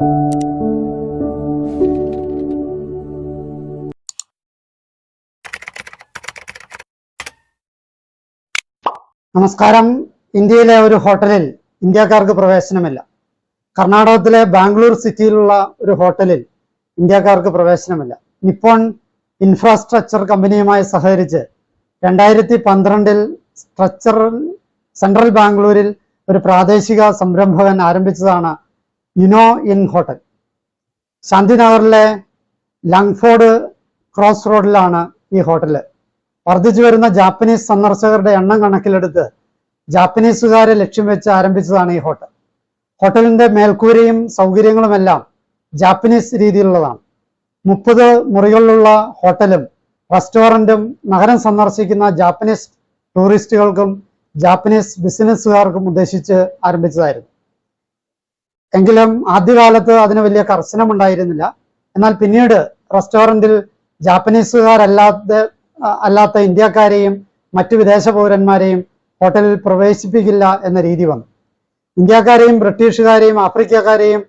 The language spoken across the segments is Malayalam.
നമസ്കാരം. ഇന്ത്യയിലെ ഒരു ഹോട്ടലിൽ ഇന്ത്യക്കാർക്ക് പ്രവേശനമില്ല. കർണാടകത്തിലെ ബാംഗ്ലൂർ സിറ്റിയിലുള്ള ഒരു ഹോട്ടലിൽ ഇന്ത്യക്കാർക്ക് പ്രവേശനമില്ല. നിപ്പോൺ ഇൻഫ്രാസ്ട്രക്ചർ കമ്പനിയുമായി സഹകരിച്ച് 2012 സെൻട്രൽ ബാംഗ്ലൂരിൽ ഒരു പ്രാദേശിക സംരംഭകൻ ആരംഭിച്ചതാണ് യുനോ ഇൻ ഹോട്ടൽ. ശാന്തിനഗറിലെ ലങ്ഫോർഡ് ക്രോസ് റോഡിലാണ് ഈ ഹോട്ടല്. വർദ്ധിച്ചു വരുന്ന ജാപ്പനീസ് സന്ദർശകരുടെ എണ്ണം കണക്കിലെടുത്ത് ജാപ്പനീസുകാരെ ലക്ഷ്യം വെച്ച് ആരംഭിച്ചതാണ് ഈ ഹോട്ടൽ. ഹോട്ടലിന്റെ മേൽക്കൂരയും സൗകര്യങ്ങളുമെല്ലാം ജാപ്പനീസ് രീതിയിലുള്ളതാണ്. 30 മുറികളിലുള്ള ഹോട്ടലും റെസ്റ്റോറന്റും നഗരം സന്ദർശിക്കുന്ന ജാപ്പനീസ് ടൂറിസ്റ്റുകൾക്കും ജാപ്പനീസ് ബിസിനസ്സുകാർക്കും ഉദ്ദേശിച്ച് ആരംഭിച്ചതായിരുന്നു. എങ്കിലും ആദ്യകാലത്ത് അതിന് വലിയ കർശനമുണ്ടായിരുന്നില്ല. എന്നാൽ പിന്നീട് റെസ്റ്റോറന്റിൽ ജാപ്പനീസുകാരല്ലാത്ത ഇന്ത്യക്കാരെയും മറ്റു വിദേശ പൗരന്മാരെയും ഹോട്ടലിൽ പ്രവേശിപ്പിക്കില്ല എന്ന രീതി വന്നു. ഇന്ത്യക്കാരെയും ബ്രിട്ടീഷുകാരെയും ആഫ്രിക്കക്കാരെയും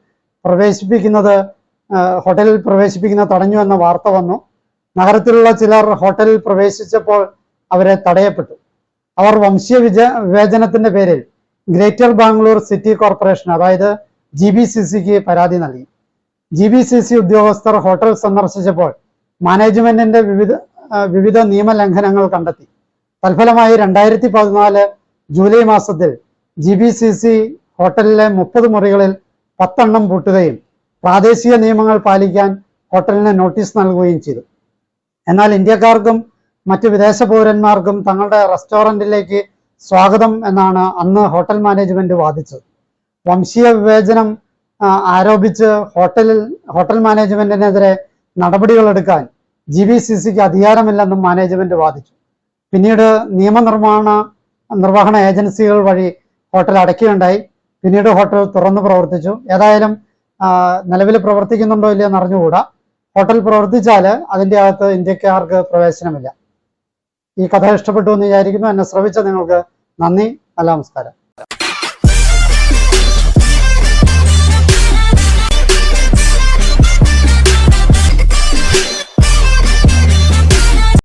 ഹോട്ടലിൽ പ്രവേശിപ്പിക്കുന്നത് തടഞ്ഞു എന്ന വാർത്ത വന്നു. നഗരത്തിലുള്ള ചിലർ ഹോട്ടലിൽ പ്രവേശിച്ചപ്പോൾ അവരെ തടയപ്പെട്ടു. അവർ വംശീയ വിവേചനത്തിന്റെ പേരിൽ ഗ്രേറ്റർ ബാംഗ്ലൂർ സിറ്റി കോർപ്പറേഷൻ, അതായത് GBCCക്ക് പരാതി നൽകി. GBCC ഉദ്യോഗസ്ഥർ ഹോട്ടൽ സന്ദർശിച്ചപ്പോൾ മാനേജ്മെന്റിന്റെ വിവിധ നിയമലംഘനങ്ങൾ കണ്ടെത്തി. തൽഫലമായി 2014 ജൂലൈ മാസത്തിൽ GBCC ഹോട്ടലിലെ 30 മുറികളിൽ 10 എണ്ണം പൂട്ടുകയും പ്രാദേശിക നിയമങ്ങൾ പാലിക്കാൻ ഹോട്ടലിന് നോട്ടീസ് നൽകുകയും ചെയ്തു. എന്നാൽ ഇന്ത്യക്കാർക്കും മറ്റു വിദേശ പൗരന്മാർക്കും തങ്ങളുടെ റെസ്റ്റോറന്റിലേക്ക് സ്വാഗതം എന്നാണ് അന്ന് ഹോട്ടൽ മാനേജ്മെന്റ് വാദിച്ചത്. വംശീയ വിവേചനം ആരോപിച്ച് ഹോട്ടൽ മാനേജ്മെന്റിനെതിരെ നടപടികളെടുക്കാൻ GBCCക്ക് അധികാരമില്ലെന്നും മാനേജ്മെന്റ് വാദിച്ചു. പിന്നീട് നിർവഹണ ഏജൻസികൾ വഴി ഹോട്ടൽ അടയ്ക്കുകയുണ്ടായി. പിന്നീട് ഹോട്ടൽ തുറന്നു പ്രവർത്തിച്ചു. ഏതായാലും നിലവിൽ പ്രവർത്തിക്കുന്നുണ്ടോ ഇല്ലയോ എന്ന് അറിഞ്ഞുകൂടാ. ഹോട്ടൽ പ്രവർത്തിച്ചാൽ അതിൻ്റെ അകത്ത് ഇന്ത്യക്കാർക്ക് പ്രവേശനമില്ല. ഈ കഥ ഇഷ്ടപ്പെട്ടു എന്ന് വിചാരിക്കുന്നു. എന്നെ ശ്രവിച്ച നിങ്ങൾക്ക് നന്ദി. നല്ല നമസ്കാരം.